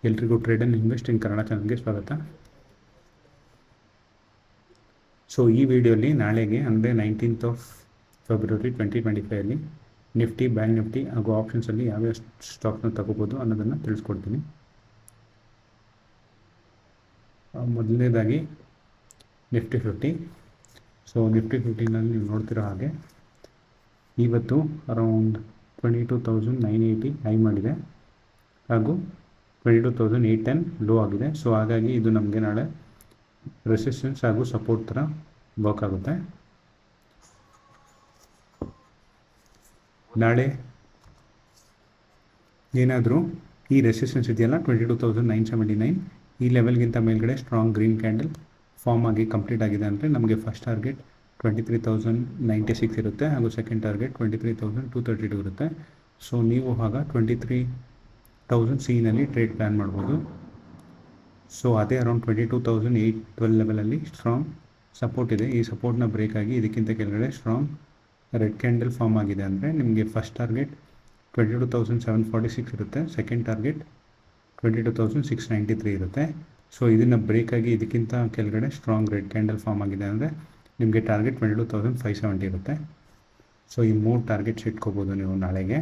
ಎಲ್ರಿಗೂ trade and invest in Kannada ಚಾನಲ್ಗೆ ಸ್ವಾಗತ. ಸೊ ಈ ವಿಡಿಯೋಲಿ ನಾಳೆಗೆ ಅಂದರೆ 19th of February 2025 Nifty, bank Nifty ಹಾಗೂ ಆಪ್ಷನ್ಸಲ್ಲಿ ಯಾವ್ಯಾವ ಸ್ಟಾಕ್ನ ತಗೋಬೋದು ಅನ್ನೋದನ್ನು ತಿಳಿಸ್ಕೊಡ್ತೀನಿ. ಮೊದಲನೇದಾಗಿ ನಿಫ್ಟಿ 50. ಸೊ ನಿಫ್ಟಿ 50ನಲ್ಲಿ ನೀವು ನೋಡ್ತಿರೋ ಹಾಗೆ ಇವತ್ತು ಅರೌಂಡ್ 22,980 ಹೈ ಮಾಡಿದೆ ಹಾಗೂ 22,810 ಲೋ ಆಗಿದೆ. ಸೊ ಹಾಗಾಗಿ ಇದು ನಮಗೆ ನಾಳೆ ರೆಸಿಸ್ಟೆನ್ಸ್ ಹಾಗೂ ಸಪೋರ್ಟ್ ಥರ ವರ್ಕ್ ಆಗುತ್ತೆ. ನಾಳೆ ಏನಾದರೂ ಈ ರೆಸಿಸ್ಟೆನ್ಸ್ ಇದೆಯಲ್ಲ 22,979 ಈ ಲೆವೆಲ್ಗಿಂತ ಮೇಲ್ಗಡೆ ಸ್ಟ್ರಾಂಗ್ ಗ್ರೀನ್ ಕ್ಯಾಂಡಲ್ ಫಾರ್ಮ್ ಆಗಿ ಕಂಪ್ಲೀಟ್ ಆಗಿದೆ ಅಂದರೆ ನಮಗೆ ಫಸ್ಟ್ ಟಾರ್ಗೆಟ್ 23,096 ಇರುತ್ತೆ ಹಾಗೂ ಸೆಕೆಂಡ್ ಟಾರ್ಗೆಟ್ 23,232 ಇರುತ್ತೆ. ಸೊ ನೀವು ಆಗ 23,000 ಸಿನಲ್ಲಿ ಟ್ರೇಡ್ ಪ್ಲ್ಯಾನ್ ಮಾಡ್ಬೋದು. ಸೊ ಅದೇ ಅರೌಂಡ್ 22,812 ಲೆವೆಲಲ್ಲಿ ಸ್ಟ್ರಾಂಗ್ ಸಪೋರ್ಟ್ ಇದೆ. ಈ ಸಪೋರ್ಟ್ನ ಬ್ರೇಕ್ ಆಗಿ ಇದಕ್ಕಿಂತ ಕೆಳಗಡೆ ಸ್ಟ್ರಾಂಗ್ ರೆಡ್ ಕ್ಯಾಂಡಲ್ ಫಾರ್ಮ್ ಆಗಿದೆ ಅಂದರೆ ನಿಮಗೆ ಫಸ್ಟ್ ಟಾರ್ಗೆಟ್ 22,746 ಇರುತ್ತೆ, ಸೆಕೆಂಡ್ ಟಾರ್ಗೆಟ್ 22,693 ಇರುತ್ತೆ. ಸೊ ಇದನ್ನು ಬ್ರೇಕ್ ಆಗಿ ಇದಕ್ಕಿಂತ ಕೆಳಗಡೆ ಸ್ಟ್ರಾಂಗ್ ರೆಡ್ ಕ್ಯಾಂಡಲ್ ಫಾರ್ಮ್ ಆಗಿದೆ ಅಂದರೆ ನಿಮಗೆ ಟಾರ್ಗೆಟ್ 22,570 ಇರುತ್ತೆ. ಸೊ ಈ 3 ಟಾರ್ಗೆಟ್ಸ್ ಇಟ್ಕೋಬೋದು ನೀವು ನಾಳೆಗೆ.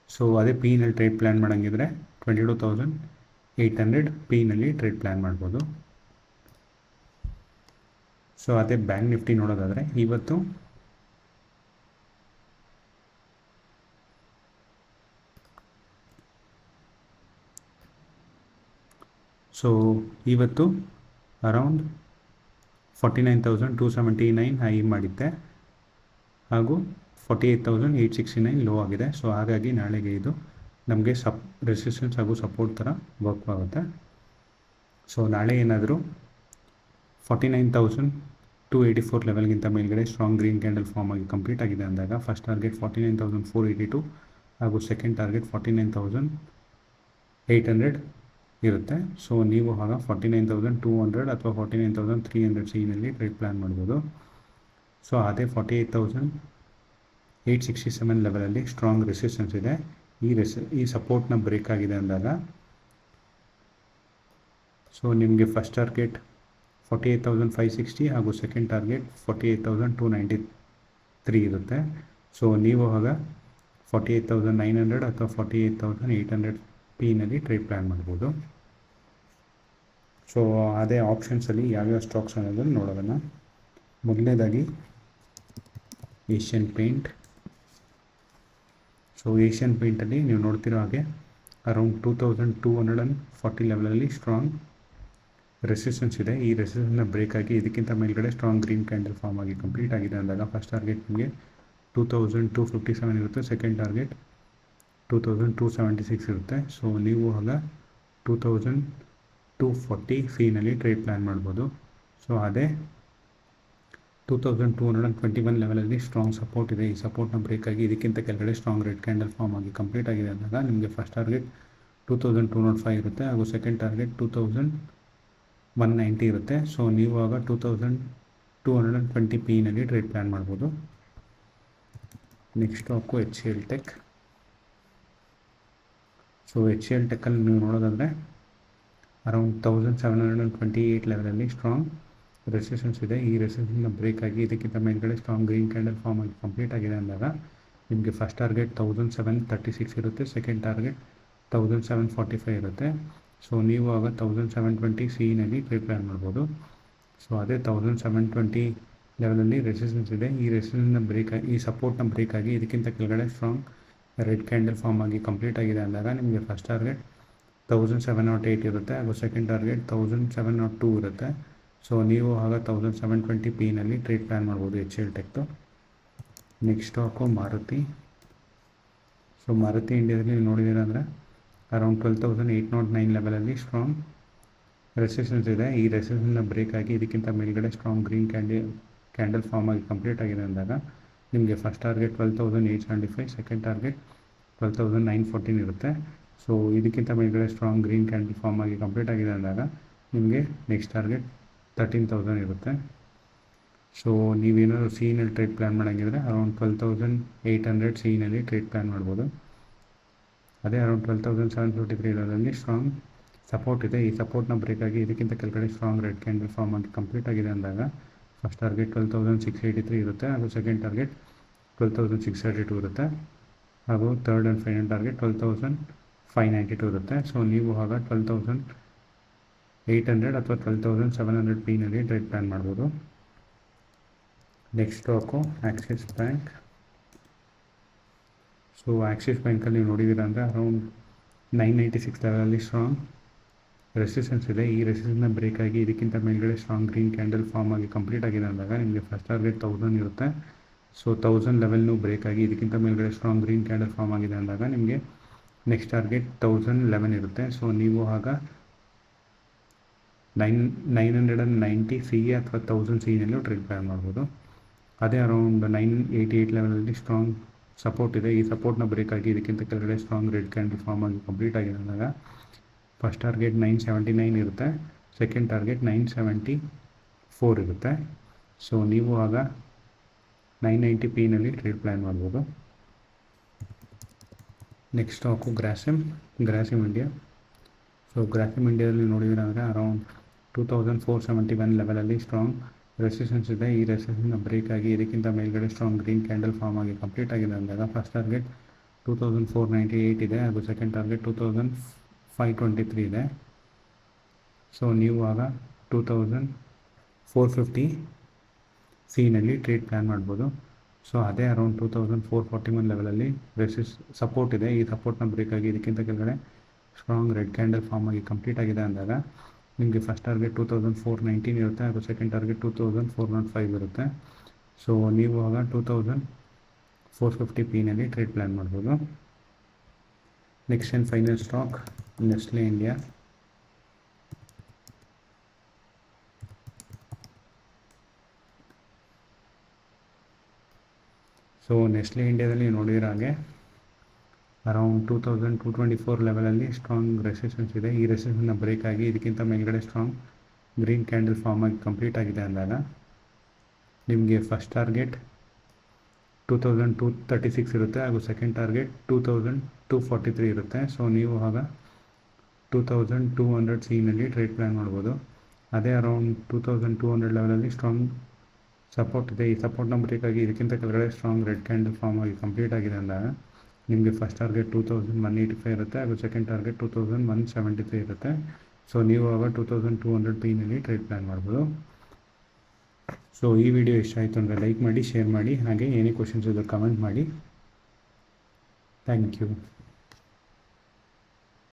ಸೊ ಅದೇ ಪಿನಲ್ಲಿ ಟ್ರೇಡ್ ಪ್ಲ್ಯಾನ್ ಮಾಡೋಂಗಿದ್ರೆ 22,800 ಪಿನಲ್ಲಿ ಟ್ರೇಡ್ ಪ್ಲ್ಯಾನ್ ಮಾಡ್ಬೋದು. ಸೊ ಅದೇ ಬ್ಯಾಂಕ್ ನಿಫ್ಟಿ ನೋಡೋದಾದರೆ ಇವತ್ತು ಅರೌಂಡ್ 49,279 ಹೈ ಮಾಡಿದ್ದೆ ಹಾಗೂ 48,869 ಲೋ ಆಗಿದೆ. ಸೊ ಹಾಗಾಗಿ ನಾಳೆಗೆ ಇದು ನಮಗೆ ರೆಸಿಸ್ಟೆನ್ಸ್ ಹಾಗೂ ಸಪೋರ್ಟ್ ಥರ ವರ್ಕ್ ಆಗುತ್ತೆ. ಸೊ ನಾಳೆ ಏನಾದರೂ 49,284 ಲೆವೆಲ್ಗಿಂತ ಮೇಲ್ಗಡೆ ಸ್ಟ್ರಾಂಗ್ ಗ್ರೀನ್ ಕ್ಯಾಂಡಲ್ ಫಾರ್ಮ್ ಆಗಿ ಕಂಪ್ಲೀಟ್ ಆಗಿದೆ ಅಂದಾಗ ಫಸ್ಟ್ ಟಾರ್ಗೆಟ್ 49,482 ಹಾಗೂ ಸೆಕೆಂಡ್ ಟಾರ್ಗೆಟ್ 49,800 ಇರುತ್ತೆ. ಸೊ ನೀವು ಆಗ 49,200 ಅಥವಾ 49,300 ಸಿನಲ್ಲಿ ಟ್ರೇಡ್ ಪ್ಲ್ಯಾನ್ ಮಾಡ್ಬೋದು. ಸೊ ಅದೇ 48,867 ಲೆವೆಲಲ್ಲಿ ಸ್ಟ್ರಾಂಗ್ ರೆಸಿಸ್ಟೆನ್ಸ್ ಇದೆ. ಈ ಸಪೋರ್ಟ್ನ ಬ್ರೇಕ್ ಆಗಿದೆ ಅಂದಾಗ ಸೊ ನಿಮಗೆ ಫಸ್ಟ್ ಟಾರ್ಗೆಟ್ 48,560 ಹಾಗೂ ಸೆಕೆಂಡ್ ಟಾರ್ಗೆಟ್ 48,293 ಇರುತ್ತೆ. ಸೊ ನೀವು ಆಗ 48,900 ಅಥವಾ 48,800 ಪಿನಲ್ಲಿ ಟ್ರೇಡ್ ಪ್ಲ್ಯಾನ್ ಮಾಡ್ಬೋದು. ಸೊ ಅದೇ ಆಪ್ಷನ್ಸಲ್ಲಿ ಯಾವ್ಯಾವ ಸ್ಟಾಕ್ಸ್ ಅನ್ನೋದನ್ನು ನೋಡೋಣ. ಮೊದಲನೇದಾಗಿ ಏಷ್ಯನ್ ಪೇಂಟ್. ಸೊ ಏಷ್ಯನ್ ಪೇಂಟಲ್ಲಿ ನೀವು ನೋಡ್ತಿರೋ ಹಾಗೆ ಅರೌಂಡ್ 2,240 ಲೆವೆಲಲ್ಲಿ ಸ್ಟ್ರಾಂಗ್ ರೆಸಿಸ್ಟೆನ್ಸ್ ಇದೆ. ಈ ರೆಸಿಸ್ಟೆನ್ಸ್ನ ಬ್ರೇಕ್ ಆಗಿ ಇದಕ್ಕಿಂತ ಮೇಲ್ಗಡೆ ಸ್ಟ್ರಾಂಗ್ ಗ್ರೀನ್ ಕ್ಯಾಂಡಲ್ ಫಾರ್ಮ್ ಆಗಿ ಕಂಪ್ಲೀಟ್ ಆಗಿದೆ ಅಂದಾಗ ಫಸ್ಟ್ ಟಾರ್ಗೆಟ್ ನಿಮಗೆ 2,257 ಇರುತ್ತೆ, ಸೆಕೆಂಡ್ ಟಾರ್ಗೆಟ್ 2,276 ಇರುತ್ತೆ. ಸೊ ನೀವು ಆಗ 2,240 ಫೀನಲ್ಲಿ ಟ್ರೇಡ್ ಪ್ಲ್ಯಾನ್ ಮಾಡ್ಬೋದು. ಸೊ ಅದೇ 2,221 ಲೆವೆಲಲ್ಲಿ ಸ್ಟ್ರಾಂಗ್ ಸಪೋರ್ಟ್ ಇದೆ. ಈ ಸಪೋರ್ಟ್ನ ಬ್ರೇಕ್ ಆಗಿ ಇದಕ್ಕಿಂತ ಕೆಳಗಡೆ ಸ್ಟ್ರಾಂಗ್ ರೆಡ್ ಕ್ಯಾಂಡಲ್ ಫಾರ್ಮ್ ಆಗಿ ಕಂಪ್ಲೀಟ್ ಆಗಿದೆ ಅಂದಾಗ ನಿಮಗೆ ಫಸ್ಟ್ ಟಾರ್ಗೆಟ್ 2,205 ಇರುತ್ತೆ ಹಾಗೂ ಸೆಕೆಂಡ್ ಟಾರ್ಗೆಟ್ 2,190 ಇರುತ್ತೆ. ಸೊ ನೀವು ಆಗ 2,220 ಪಿನಲ್ಲಿ ಟ್ರೇಡ್ ಪ್ಲ್ಯಾನ್ ಮಾಡ್ಬೋದು. Next stock HCL tech. So HCL ಟೆಕ್ಕಲ್ಲಿ ನೀವು ನೋಡೋದಾದರೆ ಅರೌಂಡ್ 1,728 ಲೆವೆಲಲ್ಲಿ ಸ್ಟ್ರಾಂಗ್ ರೆಸಿಸ್ಟೆನ್ಸ್ ಇದೆ. ಈ ರೆಸಿಸ್ಟೆನ್ಸ್ನ ಬ್ರೇಕ್ ಆಗಿ ಇದಕ್ಕಿಂತ ಮೇಲ್ಗಡೆ ಸ್ಟ್ರಾಂಗ್ ಗ್ರೀನ್ ಕ್ಯಾಂಡಲ್ ಫಾರ್ಮ್ ಆಗಿ ಕಂಪ್ಲೀಟ್ ಆಗಿದೆ ಅಂದಾಗ ನಿಮಗೆ ಫಸ್ಟ್ ಟಾರ್ಗೆಟ್ 1,736 ಇರುತ್ತೆ, ಸೆಕೆಂಡ್ ಟಾರ್ಗೆಟ್ 1,745 ಇರುತ್ತೆ. ಸೊ ನೀವು ಆಗ 1,720 ಸಿನಲ್ಲಿ ಟ್ರೇಡ್ ಪ್ಲ್ಯಾನ್ ಮಾಡ್ಬೋದು. ಸೊ ಅದೇ 1,720 ಲೆವೆಲಲ್ಲಿ ರೆಸಿಸ್ಟೆನ್ಸ್ ಇದೆ. ಈ ರೆಸಿಸ್ಟೆನ್ಸ್ನ ಬ್ರೇಕ್ ಆಗಿ ಈ ಸಪೋರ್ಟ್ನ ಬ್ರೇಕ್ ಆಗಿ ಇದಕ್ಕಿಂತ ಕೆಳಗಡೆ ಸ್ಟ್ರಾಂಗ್ ರೆಡ್ ಕ್ಯಾಂಡಲ್ ಫಾರ್ಮ್ ಆಗಿ ಕಂಪ್ಲೀಟ್ ಆಗಿದೆ ಅಂದಾಗ ನಿಮಗೆ ಫಸ್ಟ್ ಟಾರ್ಗೆಟ್ 1,708 ಇರುತ್ತೆ ಹಾಗೂ ಸೆಕೆಂಡ್ ಟಾರ್ಗೆಟ್ 1,702 ಇರುತ್ತೆ. ಸೊ ನೀವು ಆಗ 1,720 ಪಿನಲ್ಲಿ ಟ್ರೇಡ್ ಪ್ಲ್ಯಾನ್ ಮಾಡ್ಬೋದು HCL ಟೆಕ್ದು. Next stock Maruti. So Maruti ಇಂಡಿಯಾದಲ್ಲಿ ನೀವು ನೋಡಿದ್ದೀರ ಅಂದರೆ ಅರೌಂಡ್ 12,809 ಲೆವೆಲಲ್ಲಿ ಸ್ಟ್ರಾಂಗ್ ರೆಸಿಸ್ಟೆನ್ಸ್ ಇದೆ. ಈ ರೆಸಿಸ್ಟೆನ್ಸ್ನ ಬ್ರೇಕ್ ಆಗಿ ಇದಕ್ಕಿಂತ ಮೇಲ್ಗಡೆ ಸ್ಟ್ರಾಂಗ್ ಗ್ರೀನ್ ಕ್ಯಾಂಡಲ್ ಫಾರ್ಮ್ ಆಗಿ ಕಂಪ್ಲೀಟ್ ಆಗಿದೆ ಅಂದಾಗ ನಿಮಗೆ ಫಸ್ಟ್ ಟಾರ್ಗೆಟ್ 12,875, ಸೆಕೆಂಡ್ ಟಾರ್ಗೆಟ್ 12,914 ಇರುತ್ತೆ. ಸೊ ಇದಕ್ಕಿಂತ ಮೇಲ್ಗಡೆ ಸ್ಟ್ರಾಂಗ್ ಗ್ರೀನ್ ಕ್ಯಾಂಡಲ್ ಫಾರ್ಮ್ ಆಗಿ ಕಂಪ್ಲೀಟ್ ಆಗಿದೆ ಅಂದಾಗ ನಿಮಗೆ ನೆಕ್ಸ್ಟ್ ಟಾರ್ಗೆಟ್ 13,000 ಇರುತ್ತೆ. ಸೊ ನೀವೇನಾದರೂ ಸಿನಲ್ಲಿ ಟ್ರೇಡ್ ಪ್ಲ್ಯಾನ್ ಮಾಡೋಂಗಿದ್ರೆ ಅರೌಂಡ್ 12,800 ಸಿನಲ್ಲಿ ಟ್ರೇಡ್ ಪ್ಲ್ಯಾನ್ ಮಾಡ್ಬೋದು. ಅದೇ ಅರೌಂಡ್ 12,753 ಲೆವೆಲಲ್ಲಿ ಸ್ಟ್ರಾಂಗ್ ಸಪೋರ್ಟ್ ಇದೆ. ಈ ಸಪೋರ್ಟ್ನ ಬ್ರೇಕ್ ಆಗಿ ಇದಕ್ಕಿಂತ ಕೆಳಗಡೆ ಸ್ಟ್ರಾಂಗ್ ರೆಡ್ ಕ್ಯಾಂಡಲ್ ಫಾರ್ಮ್ ಆಗಿ ಕಂಪ್ಲೀಟ್ ಆಗಿದೆ ಅಂದಾಗ ಫಸ್ಟ್ ಟಾರ್ಗೆಟ್ 12,683 ಇರುತ್ತೆ, ಹಾಗೂ ಸೆಕೆಂಡ್ ಟಾರ್ಗೆಟ್ 12,632 ಇರುತ್ತೆ, ಹಾಗೂ ಥರ್ಡ್ ಆ್ಯಂಡ್ ಫೈನಲ್ ಟಾರ್ಗೆಟ್ 12,592 ಇರುತ್ತೆ. ಸೊ ನೀವು ಆಗ 12,800 ಅಥವಾ 12,700 ಪಿನಲ್ಲಿ ಟ್ರೇಡ್ ಪ್ಲಾನ್ ಮಾಡ್ಬೋದು. Next stock Axis bank. So Axis ಬ್ಯಾಂಕಲ್ಲಿ ನೀವು ನೋಡಿದ್ದೀರಾ ಅಂದರೆ ಅರೌಂಡ್ 996 ಲೆವೆಲಲ್ಲಿ ಸ್ಟ್ರಾಂಗ್ ರೆಸಿಸ್ಟೆನ್ಸ್ ಇದೆ. ಈ ರೆಸಿಸ್ಟೆನ್ಸ್ನ ಬ್ರೇಕ್ ಆಗಿ ಇದಕ್ಕಿಂತ ಮೇಲ್ಗಡೆ ಸ್ಟ್ರಾಂಗ್ ಗ್ರೀನ್ ಕ್ಯಾಂಡಲ್ ಫಾರ್ಮ್ ಆಗಿ ಕಂಪ್ಲೀಟ್ ಆಗಿದೆ ಅಂದಾಗ ನಿಮಗೆ ಫಸ್ಟ್ ಟಾರ್ಗೆಟ್ 1000 ಇರುತ್ತೆ. ಸೊ 1000 ಲೆವೆಲ್ನು ಬ್ರೇಕ್ ಆಗಿ ಇದಕ್ಕಿಂತ ಮೇಲ್ಗಡೆ ಸ್ಟ್ರಾಂಗ್ ಗ್ರೀನ್ ಕ್ಯಾಂಡಲ್ ಫಾರ್ಮ್ ಆಗಿದೆ ಅಂದಾಗ ನಿಮಗೆ ನೆಕ್ಸ್ಟ್ ಟಾರ್ಗೆಟ್ 1011 ಇರುತ್ತೆ. ಸೊ ನೀವು ಆಗ 990 ಸಿ ಅಥವಾ 1000 ಸಿನಲ್ಲೂ ಟ್ರೇಡ್ ಪ್ಲಾನ್ ಮಾಡ್ಬೋದು. ಅದೇ ಅರೌಂಡ್ 988 ಲೆವೆಲಲ್ಲಿ ಸ್ಟ್ರಾಂಗ್ ಸಪೋರ್ಟ್ ಇದೆ. ಈ ಸಪೋರ್ಟ್ನ ಬ್ರೇಕ್ ಆಗಿ ಇದಕ್ಕಿಂತ ಕೆಳಗಡೆ ಸ್ಟ್ರಾಂಗ್ ರೆಡ್ ಕ್ಯಾಂಡಲ್ ಫಾರ್ಮ್ ಆಗಿ ಕಂಪ್ಲೀಟ್ ಆಗಿದೆ ಅಂದಾಗ ಫಸ್ಟ್ ಟಾರ್ಗೆಟ್ 979 ಇರುತ್ತೆ, ಸೆಕೆಂಡ್ ಟಾರ್ಗೆಟ್ 974 ಇರುತ್ತೆ. ಸೊ ನೀವು ಆಗ 990 ಪಿನಲ್ಲಿ ಟ್ರೇಡ್ ಪ್ಲಾನ್ ಮಾಡ್ಬೋದು. Next stock Grasim India. So Grasim ಇಂಡಿಯಾದಲ್ಲಿ ನೋಡಿದ್ರೆ ಅಂದರೆ ಅರೌಂಡ್ 2471 ಲೆವೆಲಲ್ಲಿ ಸ್ಟ್ರಾಂಗ್ ರೆಸಿಸ್ಟೆನ್ಸ್ ಇದೆ. ಈ ರೆಸಿಸ್ಟೆನ್ಸ್ನ ಬ್ರೇಕ್ ಆಗಿ ಇದಕ್ಕಿಂತ ಮೇಲ್ಗಡೆ ಸ್ಟ್ರಾಂಗ್ ಗ್ರೀನ್ ಕ್ಯಾಂಡಲ್ ಫಾರ್ಮ್ ಆಗಿ ಕಂಪ್ಲೀಟ್ ಆಗಿದೆ ಅಂದಾಗ ಫಸ್ಟ್ ಟಾರ್ಗೆಟ್ 2498 ಇದೆ, ಹಾಗೂ ಸೆಕೆಂಡ್ ಟಾರ್ಗೆಟ್ 2523 ಇದೆ. ಸೊ ನೀವು ಆಗ 2450 ಸಿನಲ್ಲಿ ಟ್ರೇಡ್ ಪ್ಲಾನ್ ಮಾಡ್ಬೋದು. ಸೊ ಅದೇ ಅರೌಂಡ್ 2441 ಲೆವೆಲಲ್ಲಿ ಸಪೋರ್ಟ್ ಇದೆ. ಈ ಸಪೋರ್ಟ್ನ ಬ್ರೇಕ್ ಆಗಿ ಇದಕ್ಕಿಂತ ಕೆಳಗಡೆ ಸ್ಟ್ರಾಂಗ್ ರೆಡ್ ಕ್ಯಾಂಡಲ್ ಫಾರ್ಮ್ ಆಗಿ ಕಂಪ್ಲೀಟ್ ಆಗಿದೆ ಅಂದಾಗ ನಿಮಗೆ ಫಸ್ಟ್ ಟಾರ್ಗೆಟ್ 2419 ಇರುತ್ತೆ, ಹಾಗೂ ಸೆಕೆಂಡ್ ಟಾರ್ಗೆಟ್ 2405 ಇರುತ್ತೆ. ಸೊ ನೀವು ಆಗ 2450 ಪಿನಲ್ಲಿ ಟ್ರೇಡ್ ಪ್ಲಾನ್ ಮಾಡ್ಬೋದು. Next and final stock Nestle India. So Nestle ಇಂಡಿಯಾದಲ್ಲಿ ನೋಡಿರೋ ಹಾಗೆ ಅರೌಂಡ್ 2224 ಲೆವೆಲಲ್ಲಿ ಸ್ಟ್ರಾಂಗ್ ರೆಸಿಸ್ಟೆನ್ಸ್ ಇದೆ. ಈ ರೆಸಿಸ್ಟೆನ್ಸ್ನ ಬ್ರೇಕ್ ಆಗಿ ಇದಕ್ಕಿಂತ ಮೇಲ್ಗಡೆ ಸ್ಟ್ರಾಂಗ್ ಗ್ರೀನ್ ಕ್ಯಾಂಡಲ್ ಫಾರ್ಮ್ ಆಗಿ ಕಂಪ್ಲೀಟ್ ಆಗಿದೆ ಅಂದಾಗ ನಿಮಗೆ ಫಸ್ಟ್ ಟಾರ್ಗೆಟ್ 2236 ಇರುತ್ತೆ, ಹಾಗೂ ಸೆಕೆಂಡ್ ಟಾರ್ಗೆಟ್ 2243 ಇರುತ್ತೆ. ಸೊ ನೀವು ಆಗ 2200 ಸಿನಲ್ಲಿ ಟ್ರೇಡ್ ಪ್ಲಾನ್ ಮಾಡ್ಬೋದು. ಅದೇ ಅರೌಂಡ್ 2200 ಲೆವೆಲಲ್ಲಿ ಸ್ಟ್ರಾಂಗ್ ಸಪೋರ್ಟ್ ಇದೆ. ಈ ಸಪೋರ್ಟ್ನ ಬ್ರೇಕ್ ಆಗಿ ಇದಕ್ಕಿಂತ ಕೆಳಗಡೆ ಸ್ಟ್ರಾಂಗ್ ರೆಡ್ ಕ್ಯಾಂಡಲ್ ಫಾರ್ಮ್ ಆಗಿ ಕಂಪ್ಲೀಟ್ ಆಗಿದೆ ಅಂದಾಗ ನಿಮಗೆ ಫಸ್ಟ್ ಟಾರ್ಗೆಟ್ 2185 ಇರುತ್ತೆ, ಹಾಗೂ ಸೆಕೆಂಡ್ ಟಾರ್ಗೆಟ್ 2173 ಇರುತ್ತೆ. ಸೊ ನೀವು ಆಗ 2200 ಪಿನಲ್ಲಿ ಟ್ರೇಡ್ ಪ್ಲಾನ್ ಮಾಡ್ಬೋದು. ಸೊ ಈ ವಿಡಿಯೋ ಇಷ್ಟ ಆಯಿತು ಅಂದರೆ ಲೈಕ್ ಮಾಡಿ, ಶೇರ್ ಮಾಡಿ, ಹಾಗೆ ಏನೇ ಕ್ವಶನ್ಸ್ ಇದ್ದರೆ ಕಮೆಂಟ್ ಮಾಡಿ. Thank you.